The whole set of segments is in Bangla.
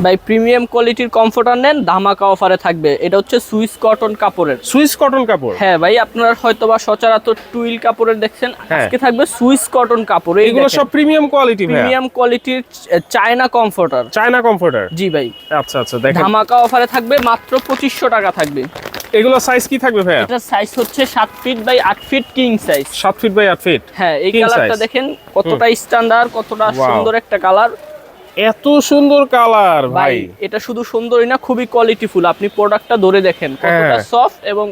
ভাই প্রিমিয়াম কোয়ালিটির কমফোর্টার নেন, ধামাকা অফারে থাকবে। এটা হচ্ছে সুইস কটন কাপড়ের। সুইস কটন কাপড়? হ্যাঁ ভাই, আপনারা হয়তোবা সচরাচর টুইল কাপড়ের দেখছেন, আজকে থাকবে সুইস কটন কাপড়। এগুলো সব প্রিমিয়াম কোয়ালিটি ভাই? প্রিমিয়াম কোয়ালিটির চায়না কমফোর্টার। China comforter? জি ভাই। আচ্ছা আচ্ছা, দেখেন ধামাকা অফারে থাকবে, মাত্র 2500 টাকা থাকবে। এগুলো সাইজ কি থাকবে ভাই? এটা সাইজ হচ্ছে 7 feet by 8 feet king size. 7 feet by 8 feet? হ্যাঁ, এই King কালারটা size। দেখেন কতটা স্ট্যান্ডার্ড, কতটা সুন্দর একটা কালার। এত সুন্দর কালার ভাই! এটা শুধু সুন্দরই না, খুবই কোয়ালিটিফুল। আপনি প্রোডাক্টটা ধরে দেখেন কতটা সফট এবং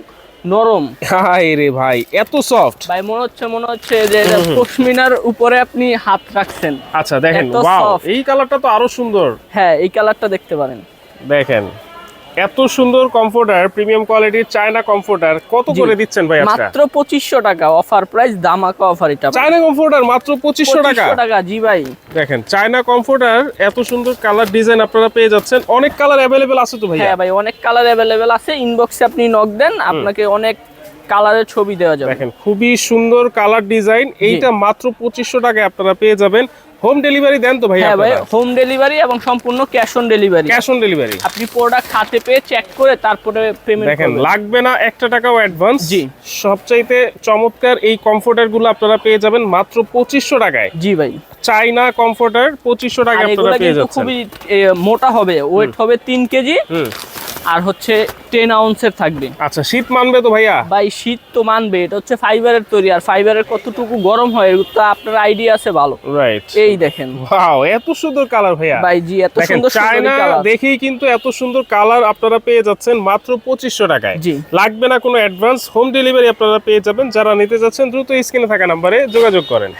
নরম। হায় রে ভাই, এত সফট ভাই মনে হচ্ছে যে এটা পশমিনার উপরে আপনি হাত রাখছেন। আচ্ছা দেখেন, এত ওয়াও, soft। এই কালারটা তো আরো সুন্দর। হ্যাঁ, এই কালারটা দেখতে পারেন। দেখেন এত সুন্দর কমফোর্টার, প্রিমিয়াম কোয়ালিটির চায়না কমফোর্টার কত করে দিচ্ছেন ভাই আজকে? মাত্র 2500 টাকা, অফার প্রাইস, ধামাকা অফার। এটা চায়না কমফোর্টার মাত্র 2500 টাকা? 2500 টাকা, জি ভাই। দেখেন চায়না কমফোর্টার, এত সুন্দর কালার ডিজাইন আপনারা পেয়ে যাচ্ছেন। অনেক কালার अवेलेबल আছে তো ভাই? হ্যাঁ ভাই, অনেক কালার अवेलेबल আছে। ইনবক্সে আপনি নক দেন, আপনাকে অনেক কালারের ছবি দেওয়া যাবে। দেখেন খুবই সুন্দর কালার ডিজাইন, এইটা মাত্র 2500 টাকায় আপনারা পেয়ে যাবেন। হোম ডেলিভারি দেন তো ভাই? হ্যাঁ ভাই, হোম ডেলিভারি এবং সম্পূর্ণ cash on delivery. Cash on delivery? আপনি প্রোডাক্ট হাতে পেয়ে চেক করে তারপরে পেমেন্ট দেখেন করবেন। লাগবে না একটা টাকাও অ্যাডভান্স। জি। সবচাইতে চমৎকার এই কমফোর্টার গুলো আপনারা পেয়ে যাবেন মাত্র 2500 টাকায়। জি ভাই। চাইনা কমফোর্টার 2500 টাকায় আপনারা পেয়ে যাচ্ছেন। খুবই মোটা হবে, ওয়েট হবে 3 কেজি, আর হচ্ছে 10 আউন্সের থাকবে। আচ্ছা, শীত মানবে তো ভাইয়া? ভাই শীত তো মানবে, এটা হচ্ছে ফাইবারের তৈরি, আর ফাইবারের কতটুকু গরম হয় তা আপনার আইডিয়া আছে ভালো। রাইট। এই দেখেন, ওয়াও, এত সুন্দর কালার ভাইয়া! ভাই জি, এত দেখেন সুন্দর চায়না দেখেই কিন্তু এত সুন্দর কালার আপনারা পেয়ে যাচ্ছেন মাত্র 2500 টাকায়। জি। লাগবে না কোনো অ্যাডভান্স, হোম ডেলিভারি আপনারা পেয়ে যাবেন। যারা নিতে যাচ্ছেন দ্রুত স্ক্রিনে থাকা নম্বরে যোগাযোগ করেন।